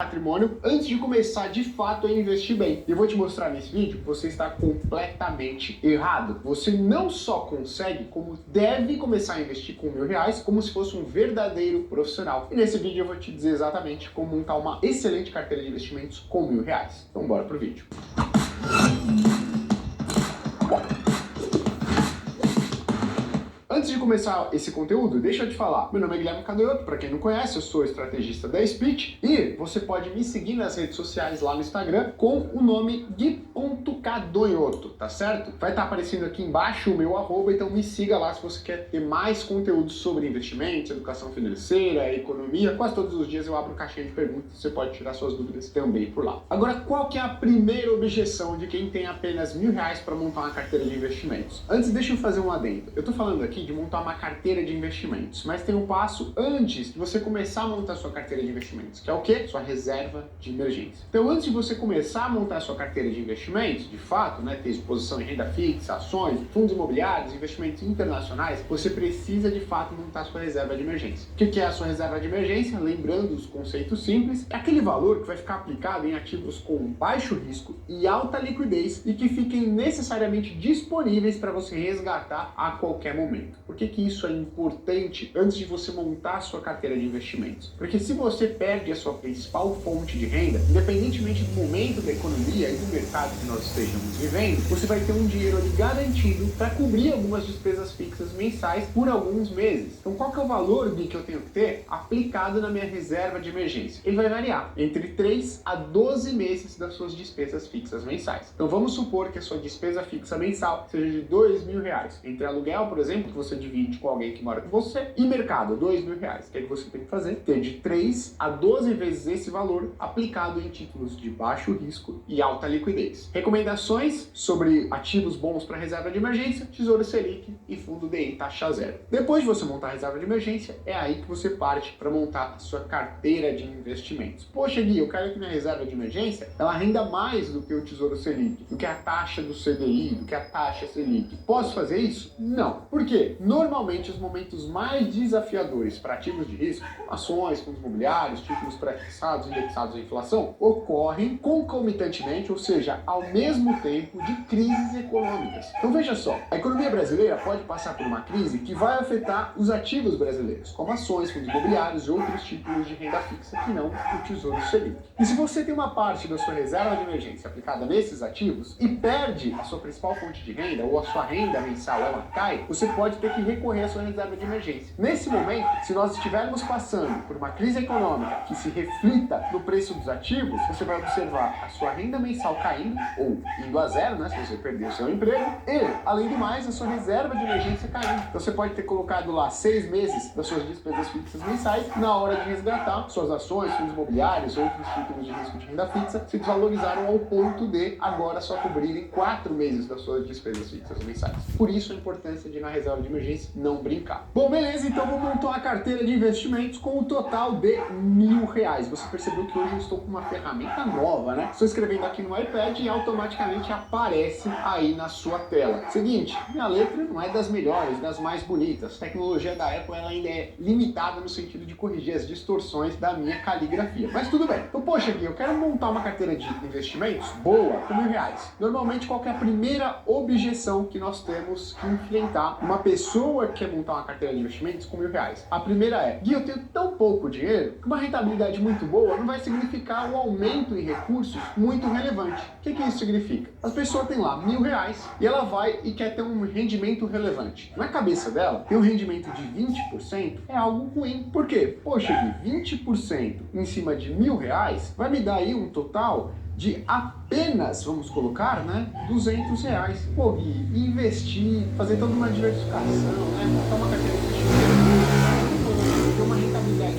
patrimônio antes de começar de fato a investir bem. E eu vou te mostrar nesse vídeo que você está completamente errado. Você não só consegue, como deve começar a investir com R$ 1.000 como se fosse um verdadeiro profissional. E nesse vídeo eu vou te dizer exatamente como montar uma excelente carteira de investimentos com R$ 1.000. Então bora pro vídeo. Antes de começar esse conteúdo, deixa eu te falar. Meu nome é Guilherme Canhoto, para quem não conhece, eu sou estrategista da Speech e você pode me seguir nas redes sociais lá no Instagram com o nome gui.cadonhoto, tá certo? Vai estar aparecendo aqui embaixo o meu arroba, então me siga lá se você quer ter mais conteúdo sobre investimentos, educação financeira, economia. Quase todos os dias eu abro caixinha de perguntas, você pode tirar suas dúvidas também por lá. Agora, qual que é a primeira objeção de quem tem apenas R$ 1.000 para montar uma carteira de investimentos? Antes, deixa eu fazer um adendo. Eu tô falando aqui de montar uma carteira de investimentos, mas tem um passo antes de você começar a montar sua carteira de investimentos, que é o quê? Sua reserva de emergência. Então, antes de você começar a montar sua carteira de investimentos, de fato, ter exposição em renda fixa, ações, fundos imobiliários, investimentos internacionais, você precisa de fato montar sua reserva de emergência. O que é a sua reserva de emergência? Lembrando os conceitos simples, é aquele valor que vai ficar aplicado em ativos com baixo risco e alta liquidez e que fiquem necessariamente disponíveis para você resgatar a qualquer momento. Por que isso é importante antes de você montar a sua carteira de investimentos? Porque se você perde a sua principal fonte de renda, independentemente do momento da economia e do mercado que nós estejamos vivendo, você vai ter um dinheiro ali garantido para cobrir algumas despesas fixas mensais por alguns meses. Então qual que é o valor que eu tenho que ter aplicado na minha reserva de emergência? Ele vai variar entre 3 a 12 meses das suas despesas fixas mensais. Então vamos supor que a sua despesa fixa mensal seja de R$ 2.000. Entre aluguel, por exemplo, que você divide com alguém que mora com você, e mercado, R$ 2.000. O que você tem que fazer? Ter de 3 a 12 vezes esse valor aplicado em títulos de baixo risco e alta liquidez. Recomendações sobre ativos bons para reserva de emergência: Tesouro Selic e Fundo DI taxa zero. Depois de você montar a reserva de emergência, é aí que você parte para montar a sua carteira de investimentos. Poxa, Gui, eu quero que minha reserva de emergência ela renda mais do que o Tesouro Selic, do que a taxa do CDI, do que a taxa Selic. Posso fazer isso? Não. Por quê? Normalmente, os momentos mais desafiadores para ativos de risco, como ações, fundos imobiliários, títulos pré-fixados, indexados à inflação, ocorrem concomitantemente, ou seja, ao mesmo tempo de crises econômicas. Então veja só, a economia brasileira pode passar por uma crise que vai afetar os ativos brasileiros, como ações, fundos imobiliários e outros títulos de renda fixa que não o Tesouro Selic. E se você tem uma parte da sua reserva de emergência aplicada nesses ativos e perde a sua principal fonte de renda ou a sua renda mensal ela cai, você pode ter que recorrer à sua reserva de emergência. Nesse momento, se nós estivermos passando por uma crise econômica que se reflita no preço dos ativos, você vai observar a sua renda mensal caindo ou indo a zero, se você perdeu o seu emprego, e, além do mais, a sua reserva de emergência caindo. Então você pode ter colocado lá 6 meses das suas despesas fixas mensais, na hora de resgatar, suas ações, fundos imobiliários, outros títulos de risco de renda fixa se desvalorizaram ao ponto de agora só cobrirem 4 meses das suas despesas fixas mensais. Por isso a importância de, na reserva de emergência, não brincar. Bom, beleza, então vou montar uma carteira de investimentos com um total de R$ 1.000. Você percebeu que hoje eu estou com uma ferramenta nova, Estou escrevendo aqui no iPad e automaticamente aparece aí na sua tela. Seguinte, minha letra não é das melhores, das mais bonitas. A tecnologia da Apple ela ainda é limitada no sentido de corrigir as distorções da minha caligrafia. Mas tudo bem. Então, poxa, aqui eu quero montar uma carteira de investimentos boa com R$ 1.000. Normalmente, qual que é a primeira objeção que nós temos que enfrentar uma pessoa que quer montar uma carteira de investimentos com R$ 1.000? A primeira é: Gui, eu tenho tão pouco dinheiro que uma rentabilidade muito boa não vai significar um aumento em recursos muito relevante. O que isso significa? As pessoas têm lá R$ 1.000 e ela vai e quer ter um rendimento relevante. Na cabeça dela, ter um rendimento de 20% é algo ruim. Por quê? Poxa, Gui, 20% em cima de R$ 1.000 vai me dar aí um total de apenas, vamos colocar, R$ 200. Pô, Gui, investir, fazer toda uma diversificação, montar uma carteira de investimento, ter uma rentabilidade,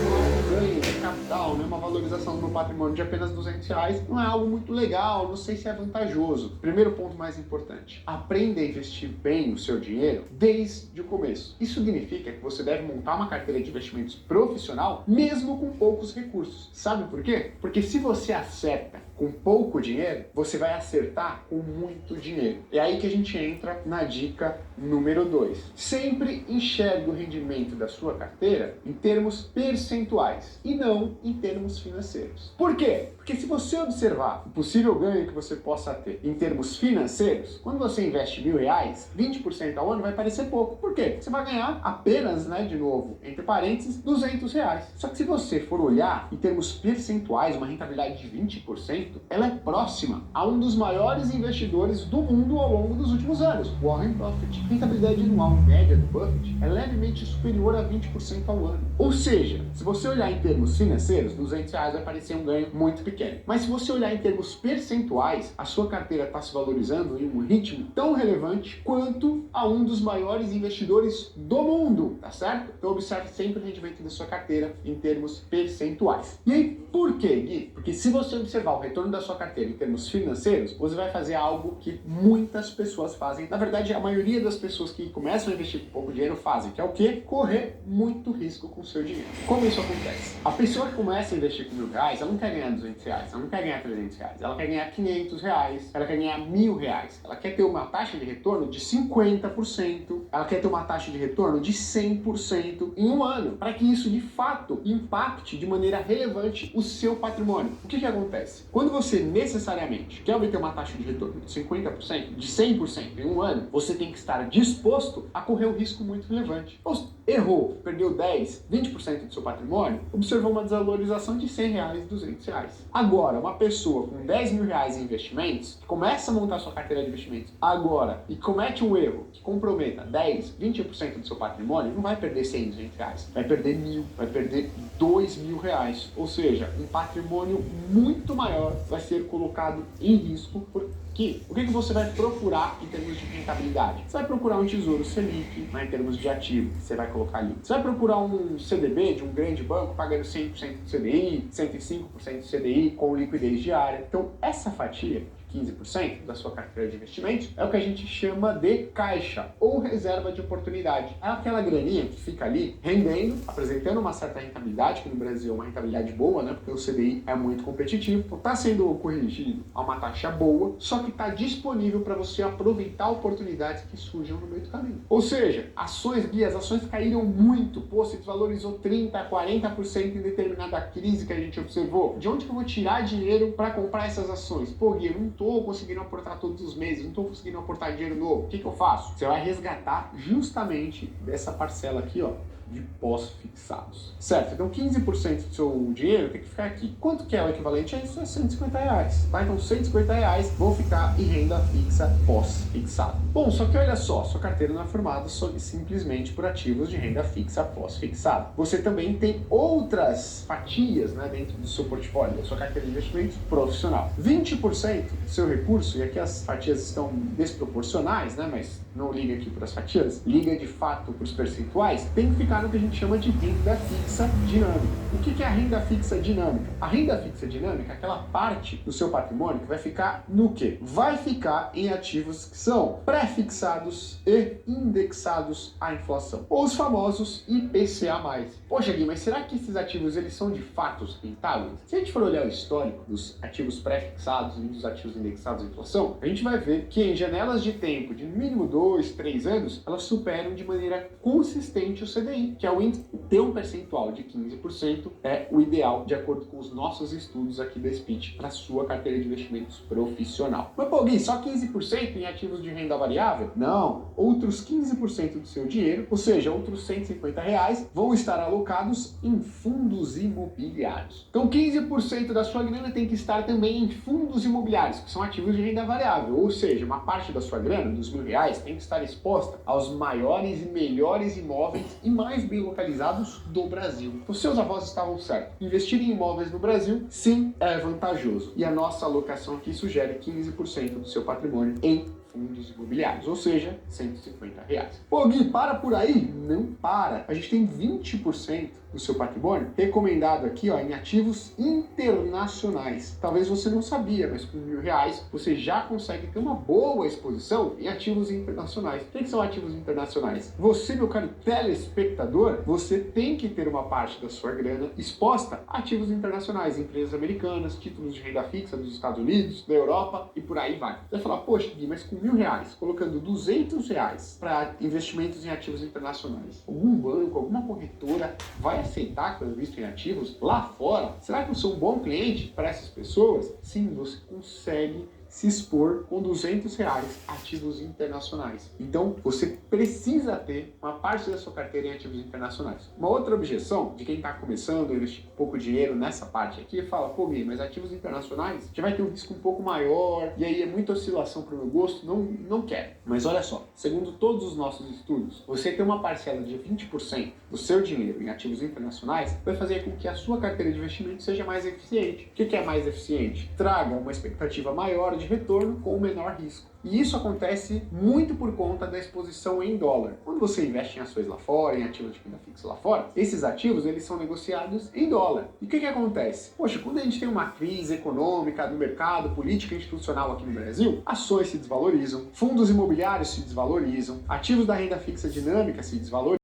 um ganho de capital, uma valorização do meu patrimônio de apenas R$ 200, não é algo muito legal, não sei se é vantajoso. Primeiro ponto mais importante: aprenda a investir bem o seu dinheiro desde o começo. Isso significa que você deve montar uma carteira de investimentos profissional mesmo com poucos recursos. Sabe por quê? Porque se você acerta com pouco dinheiro, você vai acertar com muito dinheiro. É aí que a gente entra na dica número 2. Sempre enxergue o rendimento da sua carteira em termos percentuais e não em termos financeiros. Por quê? Porque se você observar o possível ganho que você possa ter em termos financeiros, quando você investe R$1.000, 20% ao ano vai parecer pouco. Por quê? Você vai ganhar apenas, de novo, entre parênteses, R$200. Só que se você for olhar em termos percentuais, uma rentabilidade de 20%, ela é próxima a um dos maiores investidores do mundo ao longo dos últimos anos, Warren Buffett. A rentabilidade anual média do Buffett é levemente superior a 20% ao ano. Ou seja, se você olhar em termos financeiros, R$200 vai parecer um ganho muito pequeno. Mas se você olhar em termos percentuais, a sua carteira está se valorizando em um ritmo tão relevante quanto a um dos maiores investidores do mundo, tá certo? Então observe sempre o rendimento da sua carteira em termos percentuais. E aí, por quê, Gui? Porque se você observar o retorno da sua carteira em termos financeiros, você vai fazer algo que muitas pessoas fazem. Na verdade, a maioria das pessoas que começam a investir com pouco dinheiro fazem, que é o quê? Correr muito risco com o seu dinheiro. Como isso acontece? A pessoa que começa a investir com R$1.000, ela não quer ganhar R$200, ela não quer ganhar R$300, ela quer ganhar R$500, ela quer ganhar R$1.000, ela quer ter uma taxa de retorno de 50%, ela quer ter uma taxa de retorno de 100% em um ano, para que isso de fato impacte de maneira relevante o seu patrimônio. O que acontece? Quando você necessariamente quer obter uma taxa de retorno de 50%, de 100% em um ano, você tem que estar disposto a correr um risco muito relevante. Ou errou, perdeu 10, 20% do seu patrimônio, observou uma desvalorização de R$100, R$200. Agora, uma pessoa com R$10.000 em investimentos, que começa a montar sua carteira de investimentos agora e comete um erro que comprometa 10, 20% do seu patrimônio, não vai perder R$100, R$200, vai perder R$1.000, vai perder R$2.000. Ou seja, um patrimônio muito maior vai ser colocado em risco por que o que você vai procurar em termos de rentabilidade? Você vai procurar um tesouro Selic, em termos de ativo, que você vai colocar ali. Você vai procurar um CDB de um grande banco pagando 100% do CDI, 105% do CDI com liquidez diária. Então, essa fatia 15% da sua carteira de investimentos é o que a gente chama de caixa ou reserva de oportunidade. É aquela graninha que fica ali rendendo, apresentando uma certa rentabilidade, que no Brasil é uma rentabilidade boa, porque o CDI é muito competitivo, então está sendo corrigido a uma taxa boa, só que está disponível para você aproveitar oportunidades que surjam no meio do caminho. Ou seja, ações, Gui, as ações caíram muito, se desvalorizou 30%, 40% em determinada crise que a gente observou. De onde que eu vou tirar dinheiro para comprar essas ações? Gui, eu não estou conseguindo aportar todos os meses, não estou conseguindo aportar dinheiro novo. O que eu faço? Você vai resgatar justamente dessa parcela aqui, de pós-fixados. Certo? Então 15% do seu dinheiro tem que ficar aqui. Quanto que é o equivalente a isso? É R$150. Tá? Então R$150 vão ficar em renda fixa pós-fixado. Bom, só que olha só, sua carteira não é formada simplesmente por ativos de renda fixa pós-fixado. Você também tem outras fatias dentro do seu portfólio, da sua carteira de investimentos profissional. 20% do seu recurso, e aqui as fatias estão desproporcionais, mas não liga aqui para as fatias, liga de fato para os percentuais, tem que ficar no que a gente chama de renda fixa dinâmica. O que é a renda fixa dinâmica? A renda fixa dinâmica é aquela parte do seu patrimônio que vai ficar no quê? Vai ficar em ativos que são pré-fixados e indexados à inflação, ou os famosos IPCA+. Poxa, Gui, mas será que esses ativos eles são de fato rentáveis? Se a gente for olhar o histórico dos ativos pré-fixados e dos ativos indexados à inflação, a gente vai ver que em janelas de tempo de no mínimo 2, 3 anos, elas superam de maneira consistente o CDI, que é o índice. Ter um percentual de 15% é o ideal, de acordo com os nossos estudos aqui da Speech, para a sua carteira de investimentos profissional. Mas, Gui, só 15% em ativos de renda variável? Não, outros 15% do seu dinheiro, ou seja, outros R$150, vão estar alocados em fundos imobiliários. Então, 15% da sua grana tem que estar também em fundos imobiliários, que são ativos de renda variável, ou seja, uma parte da sua grana, dos R$1.000, tem que estar exposta aos maiores e melhores imóveis e mais bem localizados do Brasil. Os seus avós estavam certos. Investir em imóveis no Brasil, sim, é vantajoso. E a nossa alocação aqui sugere 15% do seu patrimônio em fundos imobiliários, ou seja, R$150. Gui, para por aí? Não para. A gente tem 20% do seu patrimônio recomendado aqui em ativos internacionais. Talvez você não sabia, mas com R$1.000 você já consegue ter uma boa exposição em ativos internacionais. O que são ativos internacionais? Você, meu caro telespectador, você tem que ter uma parte da sua grana exposta a ativos internacionais, empresas americanas, títulos de renda fixa dos Estados Unidos, da Europa e por aí vai. Você vai falar, poxa, Gui, mas com R$1.000, colocando R$200 para investimentos em ativos internacionais, algum banco, alguma corretora vai aceitar que eu invisto em ativos lá fora? Será que eu sou um bom cliente para essas pessoas? Sim, você consegue se expor com R$200 ativos internacionais. Então, você precisa ter uma parte da sua carteira em ativos internacionais. Uma outra objeção de quem está começando a investir pouco dinheiro nessa parte aqui, fala, pô, Gui, mas ativos internacionais já vai ter um risco um pouco maior, e aí é muita oscilação para o meu gosto, não quero. Mas olha só, segundo todos os nossos estudos, você ter uma parcela de 20% do seu dinheiro em ativos internacionais vai fazer com que a sua carteira de investimento seja mais eficiente. O que é mais eficiente? Traga uma expectativa maior de retorno com o menor risco. E isso acontece muito por conta da exposição em dólar. Quando você investe em ações lá fora, em ativos de renda fixa lá fora, esses ativos eles são negociados em dólar. E o que acontece? Poxa, quando a gente tem uma crise econômica no mercado, política institucional aqui no Brasil, ações se desvalorizam, fundos imobiliários se desvalorizam, ativos da renda fixa dinâmica se desvalorizam,